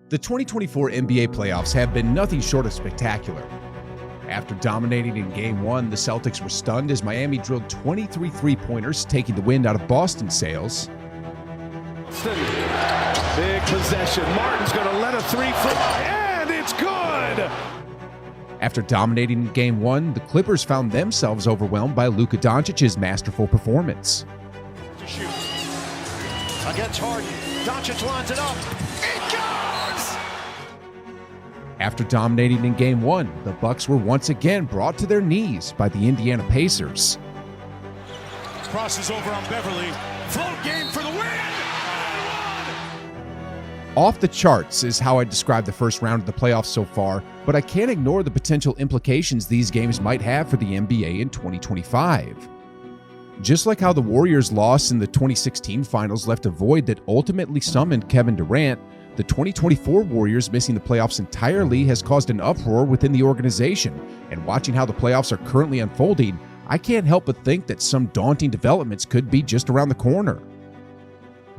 The 2024 NBA playoffs have been nothing short of spectacular. After dominating in Game 1, the Celtics were stunned as Miami drilled 23 three-pointers, taking the wind out of Boston's sails. Big possession. Martin's going to let a three fly, and it's good! After dominating in Game 1, the Clippers found themselves overwhelmed by Luka Doncic's masterful performance. To shoot. Against Harden. Doncic lines it up. It goes! After dominating in Game 1, the Bucks were once again brought to their knees by the Indiana Pacers. Crosses over on Beverly. Float game for the win! Off the charts is how I describe the first round of the playoffs so far, but I can't ignore the potential implications these games might have for the NBA in 2025. Just like how the Warriors' loss in the 2016 finals left a void that ultimately summoned Kevin Durant, the 2024 Warriors missing the playoffs entirely has caused an uproar within the organization, and watching how the playoffs are currently unfolding, I can't help but think that some daunting developments could be just around the corner.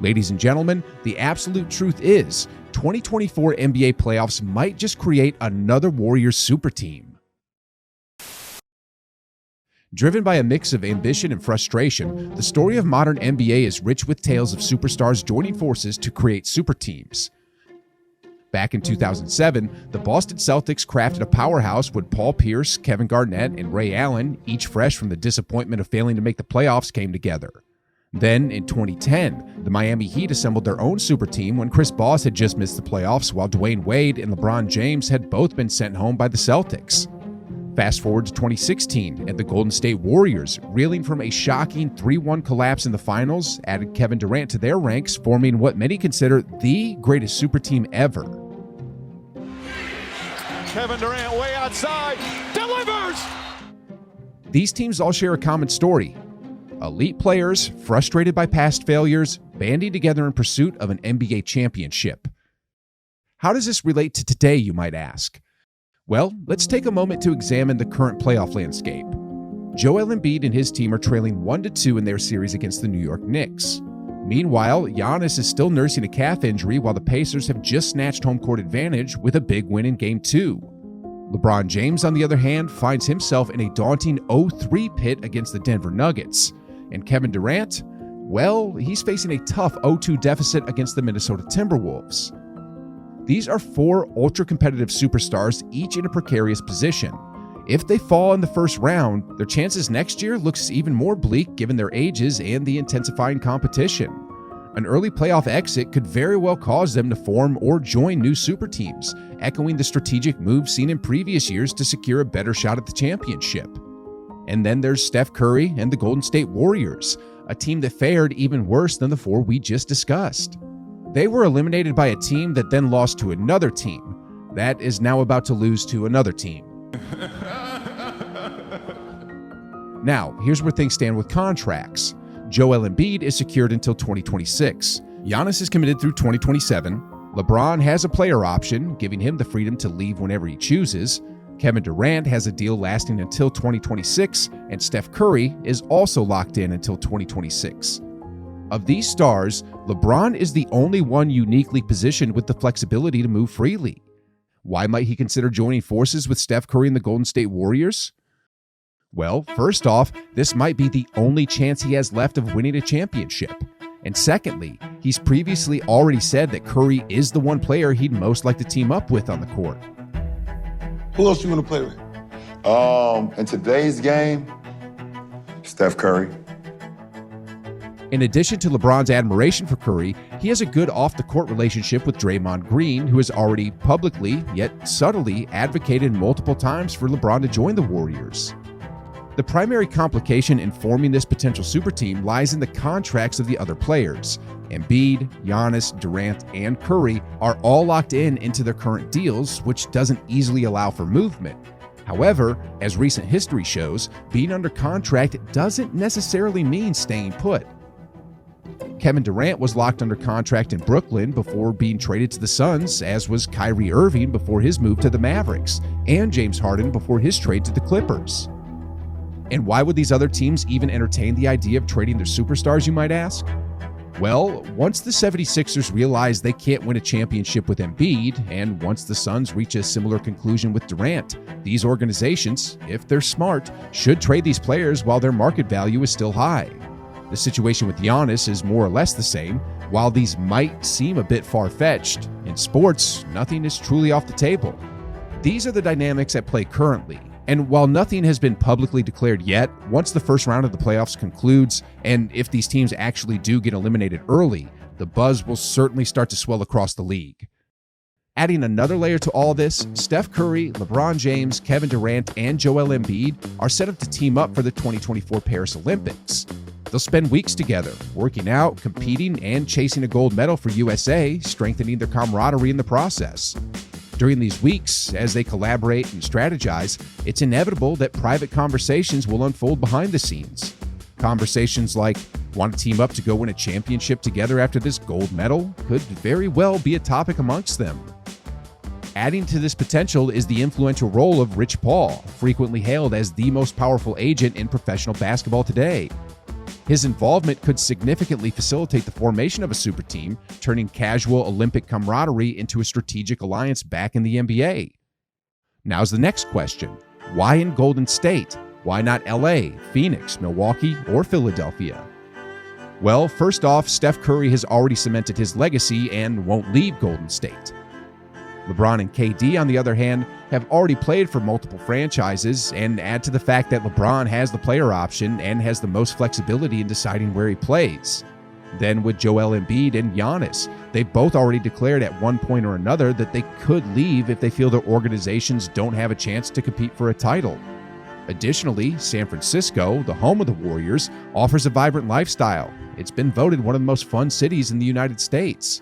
Ladies and gentlemen, the absolute truth is, 2024 NBA playoffs might just create another Warriors super team. Driven by a mix of ambition and frustration, the story of modern NBA is rich with tales of superstars joining forces to create super teams. Back in 2007, the Boston Celtics crafted a powerhouse when Paul Pierce, Kevin Garnett, and Ray Allen, each fresh from the disappointment of failing to make the playoffs, came together. Then, in 2010, the Miami Heat assembled their own super team when Chris Bosh had just missed the playoffs, while Dwayne Wade and LeBron James had both been sent home by the Celtics. Fast forward to 2016, and the Golden State Warriors, reeling from a shocking 3-1 collapse in the finals, added Kevin Durant to their ranks, forming what many consider the greatest super team ever. Kevin Durant way outside, delivers! These teams all share a common story. Elite players, frustrated by past failures, banding together in pursuit of an NBA championship. How does this relate to today, you might ask? Well, let's take a moment to examine the current playoff landscape. Joel Embiid and his team are trailing 1-2 in their series against the New York Knicks. Meanwhile, Giannis is still nursing a calf injury while the Pacers have just snatched home court advantage with a big win in Game 2. LeBron James, on the other hand, finds himself in a daunting 0-3 pit against the Denver Nuggets. And Kevin Durant, well, he's facing a tough 0-2 deficit against the Minnesota Timberwolves. These are four ultra-competitive superstars, each in a precarious position. If they fall in the first round, their chances next year looks even more bleak given their ages and the intensifying competition. An early playoff exit could very well cause them to form or join new super teams, echoing the strategic moves seen in previous years to secure a better shot at the championship. And then there's Steph Curry and the Golden State Warriors, a team that fared even worse than the four we just discussed. They were eliminated by a team that then lost to another team that is now about to lose to another team. Now, here's where things stand with contracts. Joel Embiid is secured until 2026. Giannis is committed through 2027. LeBron has a player option, giving him the freedom to leave whenever he chooses. Kevin Durant has a deal lasting until 2026, and Steph Curry is also locked in until 2026. Of these stars, LeBron is the only one uniquely positioned with the flexibility to move freely. Why might he consider joining forces with Steph Curry and the Golden State Warriors? Well, first off, this might be the only chance he has left of winning a championship. And secondly, he's previously already said that Curry is the one player he'd most like to team up with on the court. Who else you want to play with? In today's game, Steph Curry. In addition to LeBron's admiration for Curry, he has a good off-the-court relationship with Draymond Green, who has already publicly, yet subtly, advocated multiple times for LeBron to join the Warriors. The primary complication in forming this potential super team lies in the contracts of the other players. Embiid, Giannis, Durant, and Curry are all locked into their current deals, which doesn't easily allow for movement. However, as recent history shows, being under contract doesn't necessarily mean staying put. Kevin Durant was locked under contract in Brooklyn before being traded to the Suns, as was Kyrie Irving before his move to the Mavericks, and James Harden before his trade to the Clippers. And why would these other teams even entertain the idea of trading their superstars, you might ask? Well, once the 76ers realize they can't win a championship with Embiid, and once the Suns reach a similar conclusion with Durant, these organizations, if they're smart, should trade these players while their market value is still high. The situation with Giannis is more or less the same. While these might seem a bit far-fetched, in sports, nothing is truly off the table. These are the dynamics at play currently. And while nothing has been publicly declared yet, once the first round of the playoffs concludes, and if these teams actually do get eliminated early, the buzz will certainly start to swell across the league. Adding another layer to all this, Steph Curry, LeBron James, Kevin Durant, and Joel Embiid are set up to team up for the 2024 Paris Olympics. They'll spend weeks together, working out, competing, and chasing a gold medal for USA, strengthening their camaraderie in the process. During these weeks, as they collaborate and strategize, it's inevitable that private conversations will unfold behind the scenes. Conversations like, want to team up to go win a championship together after this gold medal, could very well be a topic amongst them. Adding to this potential is the influential role of Rich Paul, frequently hailed as the most powerful agent in professional basketball today. His involvement could significantly facilitate the formation of a super team, turning casual Olympic camaraderie into a strategic alliance back in the NBA. Now's the next question. Why in Golden State? Why not LA, Phoenix, Milwaukee, or Philadelphia? Well, first off, Steph Curry has already cemented his legacy and won't leave Golden State. LeBron and KD, on the other hand, have already played for multiple franchises, and add to the fact that LeBron has the player option and has the most flexibility in deciding where he plays. Then with Joel Embiid and Giannis, they've both already declared at one point or another that they could leave if they feel their organizations don't have a chance to compete for a title. Additionally, San Francisco, the home of the Warriors, offers a vibrant lifestyle. It's been voted one of the most fun cities in the United States.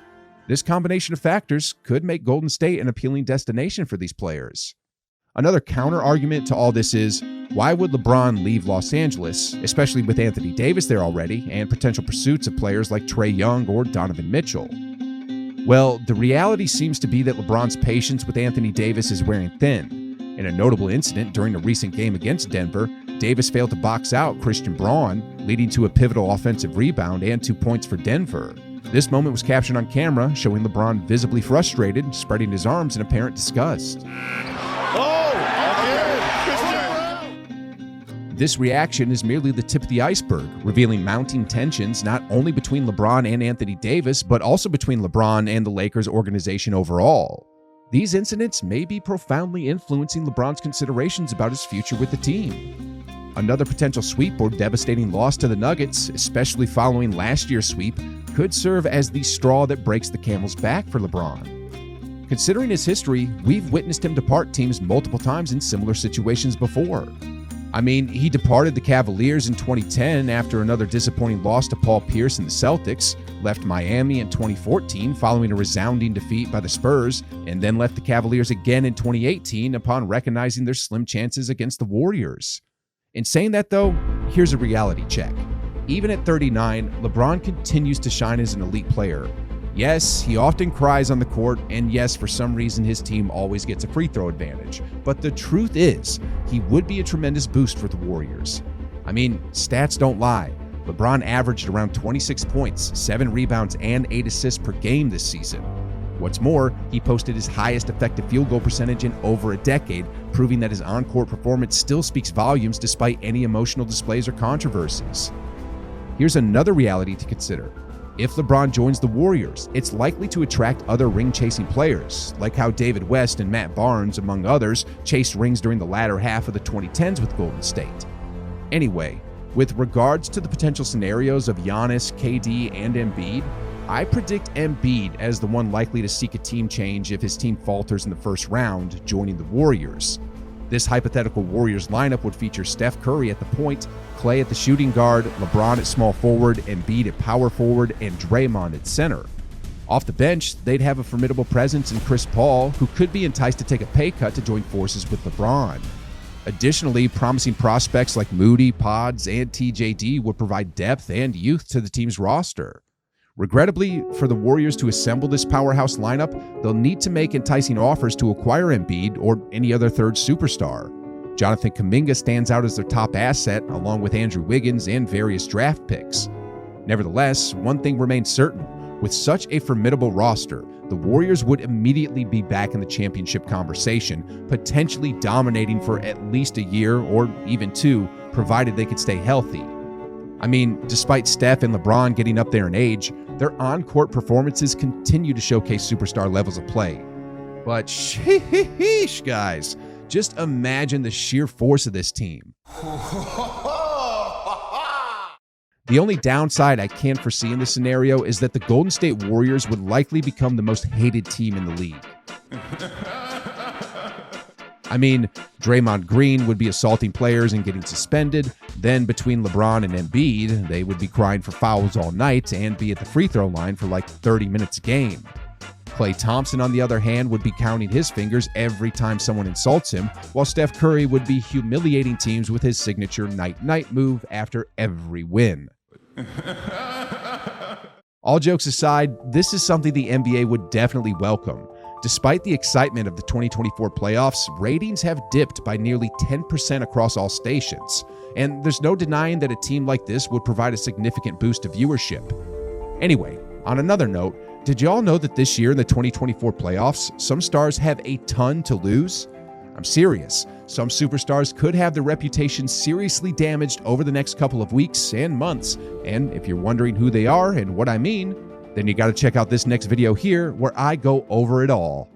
This combination of factors could make Golden State an appealing destination for these players. Another counter-argument to all this is, why would LeBron leave Los Angeles, especially with Anthony Davis there already, and potential pursuits of players like Trae Young or Donovan Mitchell? Well, the reality seems to be that LeBron's patience with Anthony Davis is wearing thin. In a notable incident during a recent game against Denver, Davis failed to box out Christian Braun, leading to a pivotal offensive rebound and 2 points for Denver. This moment was captured on camera, showing LeBron visibly frustrated, spreading his arms in apparent disgust. This reaction is merely the tip of the iceberg, revealing mounting tensions not only between LeBron and Anthony Davis, but also between LeBron and the Lakers organization overall. These incidents may be profoundly influencing LeBron's considerations about his future with the team. Another potential sweep or devastating loss to the Nuggets, especially following last year's sweep, could serve as the straw that breaks the camel's back for LeBron. Considering his history, we've witnessed him depart teams multiple times in similar situations before. I mean, he departed the Cavaliers in 2010 after another disappointing loss to Paul Pierce and the Celtics, left Miami in 2014 following a resounding defeat by the Spurs, and then left the Cavaliers again in 2018 upon recognizing their slim chances against the Warriors. In saying that though, here's a reality check. Even at 39, LeBron continues to shine as an elite player. Yes, he often cries on the court, and yes, for some reason his team always gets a free throw advantage. But the truth is, he would be a tremendous boost for the Warriors. I mean, stats don't lie. LeBron averaged around 26 points, 7 rebounds, and 8 assists per game this season. What's more, he posted his highest effective field goal percentage in over a decade, proving that his on-court performance still speaks volumes despite any emotional displays or controversies. Here's another reality to consider. If LeBron joins the Warriors, it's likely to attract other ring-chasing players, like how David West and Matt Barnes, among others, chased rings during the latter half of the 2010s with Golden State. Anyway, with regards to the potential scenarios of Giannis, KD, and Embiid, I predict Embiid as the one likely to seek a team change if his team falters in the first round, joining the Warriors. This hypothetical Warriors lineup would feature Steph Curry at the point, Klay at the shooting guard, LeBron at small forward, Embiid at power forward, and Draymond at center. Off the bench, they'd have a formidable presence in Chris Paul, who could be enticed to take a pay cut to join forces with LeBron. Additionally, promising prospects like Moody, Pods, and TJD would provide depth and youth to the team's roster. Regrettably, for the Warriors to assemble this powerhouse lineup, they'll need to make enticing offers to acquire Embiid or any other third superstar. Jonathan Kuminga stands out as their top asset, along with Andrew Wiggins and various draft picks. Nevertheless, one thing remains certain. With such a formidable roster, the Warriors would immediately be back in the championship conversation, potentially dominating for at least a year or even 2, provided they could stay healthy. I mean, despite Steph and LeBron getting up there in age, their on-court performances continue to showcase superstar levels of play. But sheesh, guys, just imagine the sheer force of this team. The only downside I can foresee in this scenario is that the Golden State Warriors would likely become the most hated team in the league. I mean, Draymond Green would be assaulting players and getting suspended. Then between LeBron and Embiid, they would be crying for fouls all night and be at the free throw line for like 30 minutes a game. Klay Thompson, on the other hand, would be counting his fingers every time someone insults him, while Steph Curry would be humiliating teams with his signature night-night move after every win. All jokes aside, this is something the NBA would definitely welcome. Despite the excitement of the 2024 playoffs, ratings have dipped by nearly 10% across all stations, and there's no denying that a team like this would provide a significant boost to viewership. Anyway, on another note, did y'all know that this year in the 2024 playoffs, some stars have a ton to lose? I'm serious. Some superstars could have their reputation seriously damaged over the next couple of weeks and months, and if you're wondering who they are and what I mean, then you got to check out this next video here where I go over it all.